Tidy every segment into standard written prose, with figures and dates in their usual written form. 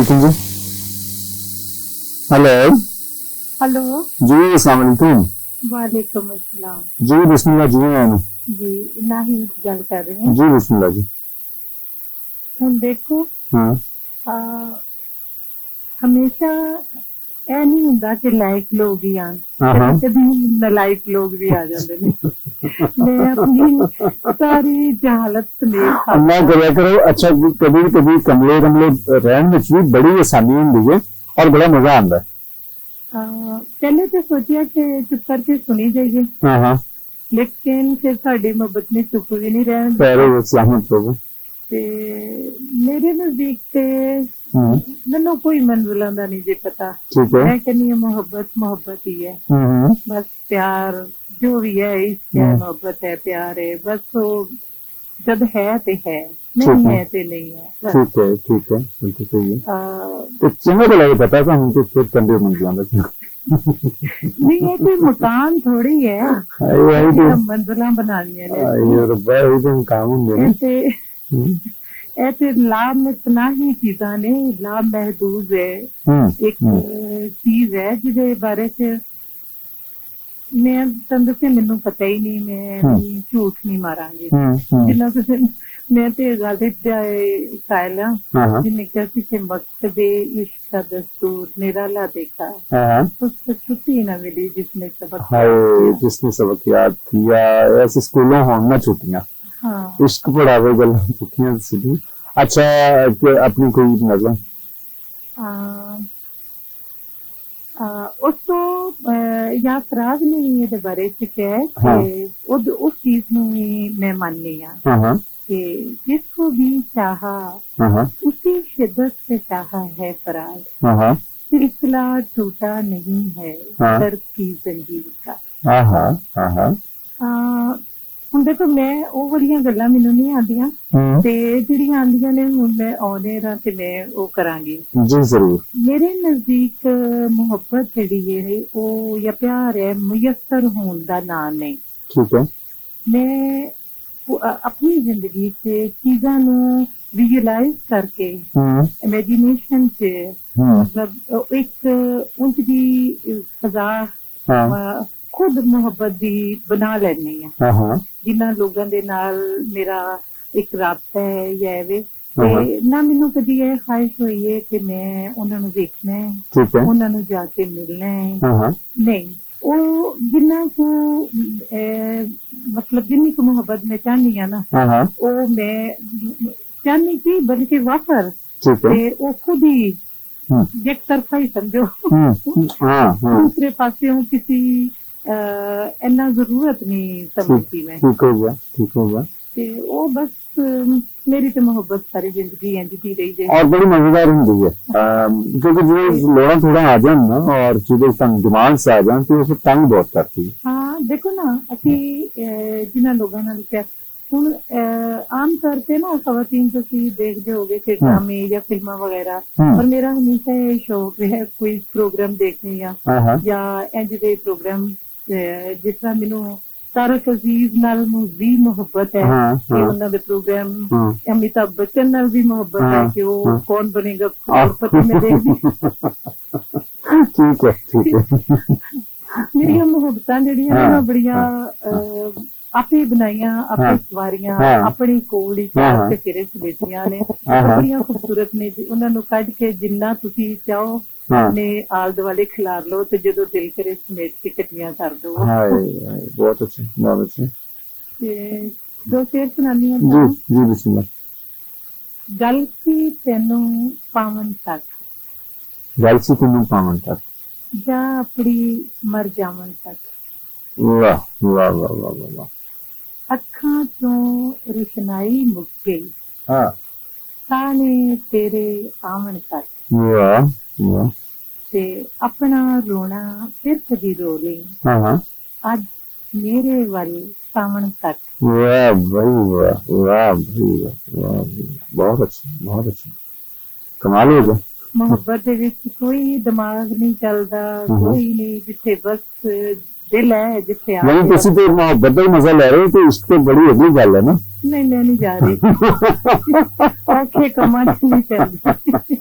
वालेकुम जी। Hello. Hello. जी अस्सलाम वालेकुम। वालेकुम अस्सलाम। जी बिस्मिल्लाह जी मैम। जी नाही गल कर रही हैं। जी बिस्मिल्लाह जी। ਹੁਣ ਦੇਖੋ हाँ ਆ ਹਮੇਸ਼ਾ ਇਹ ਨਹੀਂ ਹੁੰਦਾ ਕਿ ਲਾਇਕ ਲੋਕ ਹੀ ਆਣ, हाँ हाँ। ਕਦੀ ਕਦੀ ਨਲਾਇਕ ਲੋਕ ਵੀ ਆ ਜਾਂਦੇ ਨੇ। ਮੈਂ ਆਪਣੀ ਸਾਰੀ ਜਹਾਲਤ ਸਮੇਤ अल्लाह करा करो। अच्छा कभी कभी कमले कमले रहन में भी बड़ी आसानी होंगी है और बड़ा मजा आता है। ਪਹਿਲੇ ਤਾਂ ਸੋਚਿਆ ਕਿ ਚੁੱਪ ਕਰਕੇ ਸੁਣੀ ਜਾਈਏ, हाँ हाँ। ਲੇਕਿਨ ਫਿਰ ਸਾਡੀ ਮੁਹੱਬਤ ਨੇ ਚੁੱਪ ਵੀ ਨਹੀਂ ਰਹਿਣ पैरों ਦਿੱਤਾ। सलामत प्रभु। ਤੇ ਮੇਰੇ ਨਜ਼ਦੀਕ ਤੇ हम्म, ਮੈਨੂੰ ਕੋਈ ਮੰਜ਼ਿਲਾਂ ਦਾ ਨਹੀਂ ਜੇ ਪਤਾ। ठीक है। मैं कहनी है मोहब्बत मोहब्बत ही है, हम्म, बस प्यार जो भी है, इश्क है, मोहब्बत है, प्यार है, बस वो जब है तो है, नहीं ठीक है। है तो नहीं है बस। ठीक है ठीक है बिल्कुल सही है। आ, तो चंगा तो लगे पता था हमको फिर कंधे मंजिला में। नहीं ये कोई मकान थोड़ी है आई तो मंजिला बनानी है। आई रब्बा ये तो काम होंगे ना। हम्म, ऐसे लामतनाही चीज़ां ने, लामहदूद है एक चीज है जिहदे बारे च मैं तुहानू दस्सिया मैनू पता ही नहीं, मैं भी झूठ नहीं मारांगी जिन्ना तुसीं। मैं तो इस गल दे कायल हाँ, हां हाँ। जिन्हें कहा किसी मकतबे इश्क का दस्तूर निराला देखा, हाँ उसको छुट्टी न मिली जिसने सबक हाय याद किया। जिसने सबक याद किया ऐसे स्कूलों हों ना छुट्टियां हाँ इश्क पढ़ावे गल छुट्टियां सीधी। अच्छा कि अपनी कोई नजर उस तो या फराज ने ये बारे च कहा हाँ। कि उस चीज नू ही मैं माननी हां हाँ हाँ कि जिसको भी चाहा हाँ हाँ उसी शिद्दत से चाहा है फराज, हाँ हाँ सिलसिला टूटा नहीं है हाँ। दर्द की जंजीर का। हाँ हाँ हाँ हाँ ਹੁਣ ਦੇਖੋ ਮੈਂ ਉਹ ਵਾਲੀਆਂ ਗੱਲਾਂ ਮੈਨੂੰ ਨਹੀਂ ਆਉਂਦੀਆਂ, ਤੇ ਜਿਹੜੀਆਂ ਆਉਂਦੀਆਂ ਨੇ ਹੁਣ ਮੈਂ ਆਉਣੇ ਰਾਂ ਤੇ ਮੈਂ ਉਹ ਕਰਾਂਗੀ जी जरूर। ਮੇਰੇ ਨਜ਼ਦੀਕ। ਮੁਹੱਬਤ ਜਿਹੜੀ ਹੈ ਉਹ ਜਾਂ ਪਿਆਰ ਹੈ ਮੁਯੱਸਰ ਹੋਣ ਦਾ ਨਾਂ ਨਹੀਂ। ठीक है। ਮੈਂ ਆਪਣੀ ਜ਼ਿੰਦਗੀ 'ਚ ਚੀਜ਼ਾਂ ਨੂੰ ਵਿਜ਼ੂਅਲਾਈਜ਼ ਕਰਕੇ ਇਮੇਜਿਨੇਸ਼ਨ 'ਚ ਮਤਲਬ ਇੱਕ ਉਂਝ ਦੀ ਫਜ਼ਾ हाँ ਖੁਦ ਮੁਹੱਬਤ ਦੀ ਬਣਾ ਲੈਂਦੀ ਹਾਂ। हाँ हाँ ਜਿਨ੍ਹਾਂ ਲੋਕਾਂ ਦੇ ਨਾਲ ਮੇਰਾ ਇੱਕ ਰਾਬਤਾ ਹੈ ਜਾਂ ਐਵੇਂ, ਹਾਂ। ਤੇ ਨਾ ਮੈਨੂੰ ਕਦੀ ਇਹ ਖਾਹਿਸ਼ ਹੋਈ ਹੈ ਕਿ ਮੈਂ ਉਹਨਾਂ ਨੂੰ ਦੇਖਣਾ ਹੈ, ठीक है। ਉਹਨਾਂ ਨੂੰ ਜਾ ਕੇ ਮਿਲਣਾ ਹੈ। हाँ हाँ ਨਹੀਂ, ਉਹ ਜਿੰਨਾ ਕੁ ਮਤਲਬ ਜਿੰਨੀ ਕੁ ਮੁਹੱਬਤ ਮੈਂ ਚਾਹੁੰਦੀ ਹਾਂ ਨਾ, हाँ हाँ ਉਹ ਮੈਂ ਚਾਹੁੰਦੀ ਸੀ ਬਲਕਿ ਵਾਫਰ, ठीक है। ਤੇ ਉਹ ਖੁਦ ਹੀ ਇੱਕ ਤਰਫਾ ਹੀ ਸਮਝੋ। हाँ हाँ ਦੂਸਰੇ ਪਾਸਿਓਂ ਕਿਸੇ ਇੰਨਾ ਜ਼ਰੂਰਤ ਨਹੀਂ ਸਮਝਦੀ ਮੈਂ। ठीक हो गया ठीक हो गया। ਤੇ ਉਹ ਬਸ ਮੇਰੀ ਤੇ ਮੁਹੱਬਤ ਸਾਰੀ ਜ਼ਿੰਦਗੀ ਇੰਝ ਦੀ ਰਹੀ ਜੇ। और बड़ी मजेदार होंगी है क्योंकि जो लोड़ा थोड़ा आ जाए ना और चीजें दिमाग से आ जाए तो उसे तंग बहुत करती है। ਹਾਂ ਦੇਖੋ ਨਾ ਅਸੀਂ ਜਿਨ੍ਹਾਂ ਲੋਕਾਂ ਨਾਲ ਕਿਹਾ ਹੁਣ ਆਮ ਤੌਰ ਤੇ ਨਾ ਖਵਾਤੀਨ ਤੁਸੀਂ ਦੇਖਦੇ ਹੋਗੇ ਕਿ ਡਰਾਮੇ ਜਾਂ ਫਿਲਮਾਂ ਵਗੈਰਾ, ਪਰ ਮੇਰਾ ਹਮੇਸ਼ਾ ਇਹ ਸ਼ੌਕ ਹੈ ਕੋਈ ਪ੍ਰੋਗਰਾਮ ਦੇਖਣੇ हाँ ਜਾਂ ਇੰਝ ਦੇ ਪ੍ਰੋਗਰਾਮ ਜਿਸ ਤਰ੍ਹਾਂ ਮੈਨੂੰ ਤਾਰਕ ਅਜ਼ੀਜ਼ ਨਾਲ ਵੀ ਮੁਹੱਬਤ ਹੈ ਕਿ ਉਹਨਾਂ ਦੇ ਪ੍ਰੋਗਰਾਮ, ਅਮਿਤਾਭ ਬੱਚਨ ਨਾਲ ਵੀ ਮੁਹੱਬਤ ਹੈ ਕਿ ਉਹ ਕੌਣ ਬਣੇਗਾ ਕਰੋੜਪਤੀ ਮੈਂ ਦੇਖਦੀ। ठीक है ठीक है। ਮੇਰੀਆਂ ਮੁਹੱਬਤਾਂ ਜਿਹੜੀਆਂ ਨੇ ਨਾ ਬੜੀਆਂ ਆਪੇ ਬਣਾਈਆਂ, ਆਪੇ ਸਵਾਰੀਆਂ, ਆਪਣੀ ਕੋਲ ਹੀ ਚਾਰ ਤੇ ਫਿਰੇ ਬੇਟੀਆਂ ਨੇ, ਬੜੀਆਂ ਖੂਬਸੂਰਤ ਨੇ। ਉਹਨਾਂ ਨੂੰ ਕੱਢ ਕੇ ਜਿੰਨਾ ਤੁਸੀਂ ਚਾਹੋ ਆਪਣੇ ਆਲ ਦੁਆਲੇ ਖਿਲਾਰ ਲਓ ਤੇ ਜਦੋਂ ਦਿਲ ਕਰੇ ਸਮੇਟ ਕੇ ਇਕੱਠੀਆਂ ਕਰ ਦੋ। ਬਹੁਤ ਅੱਛੇ ਬਹੁਤ ਅੱਛੇ। ਤੇ ਦੋ ਸ਼ੇਰ ਸੁਣਾਨੀ ਹਾਂ ਜੀ ਜੀ ਬਿਸਮਿਲ੍ਲਾ। ਗੱਲ ਸੀ ਤੈਨੂੰ ਪਾਵਨ ਤੱਕ, ਗੱਲ ਸੀ ਤੈਨੂੰ ਪਾਵਨ ਤੱਕ, ਜਾਂ ਆਪਣੀ ਮਰ ਜਾਵਨ ਤੱਕ। ਵਾਹ ਵਾਹ ਵਾਹ ਵਾਹ ਵਾਹ। ਅੱਖਾਂ ਚੋਂ ਰੁਸ਼ਨਾਈ ਮੁੱਕ ਗਈ, ਹਾਂ ਤਾਣੇ ਤੇਰੇ ਆਵਣ ਤੱਕ। ਵਾਹ ਵਾਹ। ਤੇ ਆਪਣਾ ਰੋਣਾ ਫਿਰ ਕਦੀ ਰੋ ਲਈ, ਹਾਂ ਅੱਜ ਮੇਰੇ ਵੱਲ ਸਾਵਣ ਤੱਕ। वाह भाई वाह वाह भाई वाह बहुत अच्छा बहुत अच्छा कमाल हो गया। ਮੁਹੱਬਤ ਦੇ ਵਿੱਚ ਕੋਈ ਦਿਮਾਗ ਨਹੀਂ ਚੱਲਦਾ, ਕੋਈ ਨਹੀਂ, ਜਿੱਥੇ ਬਸ ਦਿਲ ਹੈ, ਜਿੱਥੇ ਆ नहीं तुसी तो मोहब्बत का मजा ले रहे हो तो इसको बड़ी अगली गल है ना। ਨਹੀਂ ਮੈਂ ਨਹੀਂ ਜਾ ਰਹੀ। ਔਖੇ ਕੰਮਾਂ 'ਚ ਨਹੀਂ ਚੱਲਦੀ।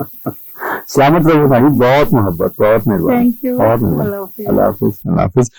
सलामत रहो भाई, बहुत मोहब्बत, बहुत मेहरबानी, थैंक यू। बहुत मेहरबानी। अल्लाह हाफिज। अल्लाह हाफिज, अल्लाह हाफिज।